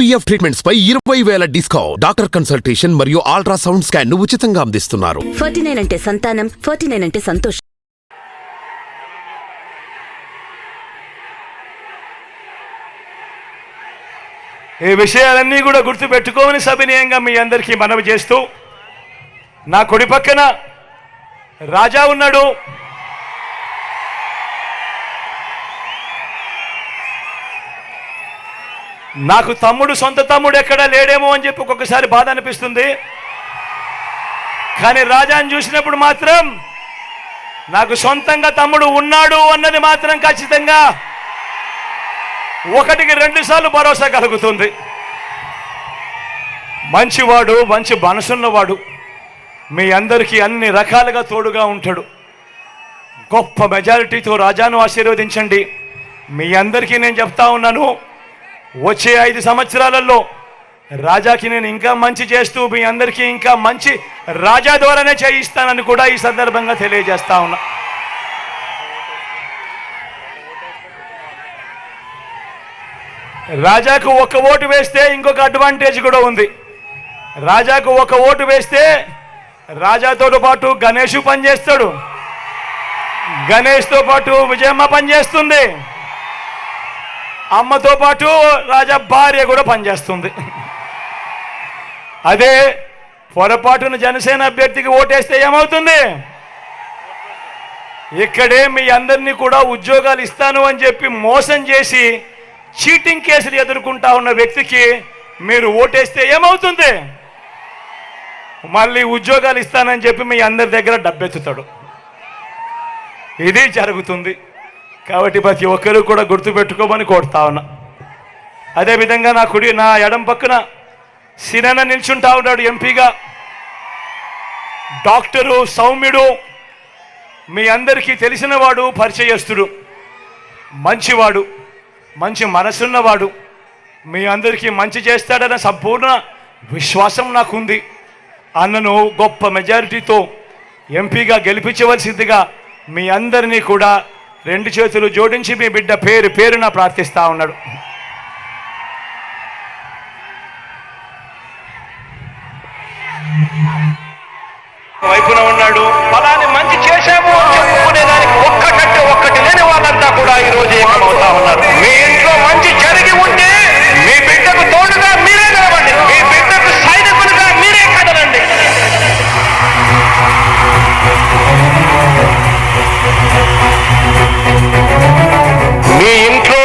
PF treatments పై 20,000 discount. Doctor consultation మరియు ultrasound scan ఉచితంగా అందిస్తున్నారు. 49 అంటే సంతానం, 49 అంటే సంతోషం. ఈ విషయాలన్నీ కూడా గుర్తుపెట్టుకోమని సవినయంగా మీ అందరికీ మనవి చేస్తూ, నా కుడి పక్కన రాజా ఉన్నాడు. నాకు తమ్ముడు, సొంత తమ్ముడు ఎక్కడా లేడేమో అని చెప్పి ఒక్కొక్కసారి బాధ అనిపిస్తుంది. కానీ రాజాని చూసినప్పుడు మాత్రం నాకు సొంతంగా తమ్ముడు ఉన్నాడు అన్నది మాత్రం ఖచ్చితంగా 1కి 2 సార్లు భరోసా కలుగుతుంది. మంచివాడు, మంచి మనసున్నవాడు, మీ అందరికీ అన్ని రకాలుగా తోడుగా ఉంటాడు. గొప్ప మెజారిటీతో రాజాను ఆశీర్వదించండి. మీ అందరికీ నేను చెప్తా ఉన్నాను, వచ్చే 5 సంవత్సరాలలో రాజాకి నేను ఇంకా మంచి చేస్తూ మీ అందరికీ ఇంకా మంచి రాజా ద్వారానే చేయిస్తానని కూడా ఈ సందర్భంగా తెలియజేస్తా ఉన్నా. రాజాకు 1 ఓటు వేస్తే ఇంకొక అడ్వాంటేజ్ కూడా ఉంది. రాజాకు 1 ఓటు వేస్తే రాజాతో పాటు గణేష్ పనిచేస్తాడు, గణేష్తో పాటు విజయమ్మ పనిచేస్తుంది, అమ్మతో పాటు రాజా భార్య కూడా పనిచేస్తుంది. అదే పొరపాటున జనసేన అభ్యర్థికి ఓటేస్తే ఏమవుతుంది? ఇక్కడే మీ అందరినీ కూడా ఉద్యోగాలు ఇస్తాను అని చెప్పి మోసం చేసి చీటింగ్ కేసులు ఎదుర్కొంటా ఉన్న వ్యక్తికి మీరు ఓటేస్తే ఏమవుతుంది? మళ్ళీ ఉద్యోగాలు ఇస్తానని చెప్పి మీ అందరి దగ్గర డబ్బెత్తుతాడు. ఇది జరుగుతుంది. కాబట్టి ప్రతి ఒక్కరూ కూడా గుర్తుపెట్టుకోమని కోరుతా ఉన్నా. అదేవిధంగా నా ఎడం పక్కన సినన్న నిల్చుంటా ఉన్నాడు ఎంపీగా. డాక్టరు, సౌమ్యుడు, మీ అందరికీ తెలిసినవాడు, పరిచయస్తుడు, మంచివాడు, మంచి మనసున్నవాడు, మీ అందరికీ మంచి చేస్తాడన్న సంపూర్ణ విశ్వాసం నాకుంది. అన్నను గొప్ప మెజారిటీతో ఎంపీగా గెలిపించవలసిందిగా మీ అందరినీ కూడా 2 చేతులు జోడించి మీ బిడ్డ పేరున ప్రార్థిస్తా ఉన్నాడు. వైపున ఉన్నాడు. ఫలాన్ని మంచి చేశాము చెప్పుకునేదానికి ఒక్కటి లేని వాళ్ళంతా కూడా ఈ రోజు ఏకమవుతా ఉన్నారు. మీ ఇంట్లో మంచి జరిగి ఉంటే మీ బిడ్డకు తోడుగా మీరే నిలవండి, మీ బిడ్డకు సైనికులుగా మీరే కదలండి. మీ ఇంట్లో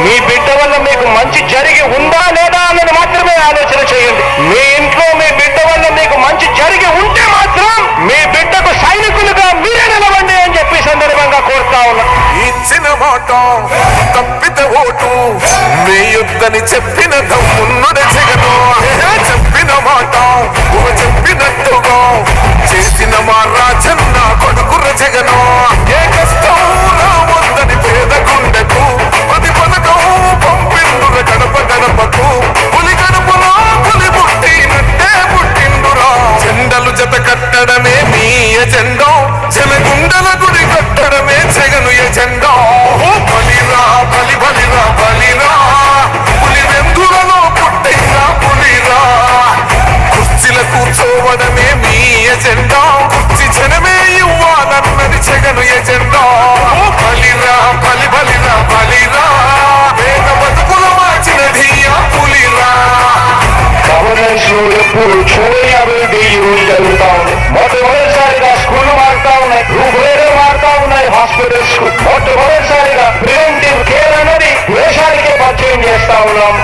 మీ బిడ్డ వల్ల మీకు మంచి జరిగి ఉందా లేదా అన్నది మాత్రమే ఆలోచన చేయండి. మీ ఇంట్లో మీ బిడ్డ వల్ల మీకు మంచి జరిగి ఉంటే మాత్రం మీ బిడ్డకు సైనికులుగా మీరే నిలవండి అని చెప్పి సందర్భంగా కోరుతా ఉన్నా. ఇచ్చిన మాట తప్పితే ఓటు మీ యుద్ధని చెప్పిన దమ్మున్నది జగను. చెప్పిన మాట చెప్పినట్టుగా చేసిన మా రాజన్న కొడుకుర జగను. ఏ కష్టం రావద్దని పేద గుండెకు ప్రతి పథకం పంపిండుర గడప గడపకు. పులి గడపలో పులి పుట్టినట్టే పుట్టిండురా. జెండలు జత కట్టడమే మీ ఎజెండా, జనగుండల గుడి కట్టడమే జగను ఎజెండా. బలిరా బలి బలిరా బలిరా, పులి వెందులలో పుట్టైనా పులిరా. కుర్చీల కూర్చోవడమే మీ ఎజెండా, కుర్చీ జనమే ఇవ్వాలన్నది జగను ఎజెండా. బలిరా బలి బలిరా బలిరా, పేద బతుకుల మార్చినది ఆ పులిరా. గవర్నెన్స్ లో ఎప్పుడు చూడని అభివృద్ధి ఈ రోజు జరుగుతా ఉంది. మొట్టమొదటిసారిగా స్కూళ్లు మారుతా ఉన్నాయి, రూపురేఖలు మారుతా ఉన్నాయి. హాస్పిటల్స్ కు మొట్టమొదటిసారిగా ప్రివెంటివ్ కేర్ అన్నది దేశానికే పరిచయం చేస్తా ఉన్నాం.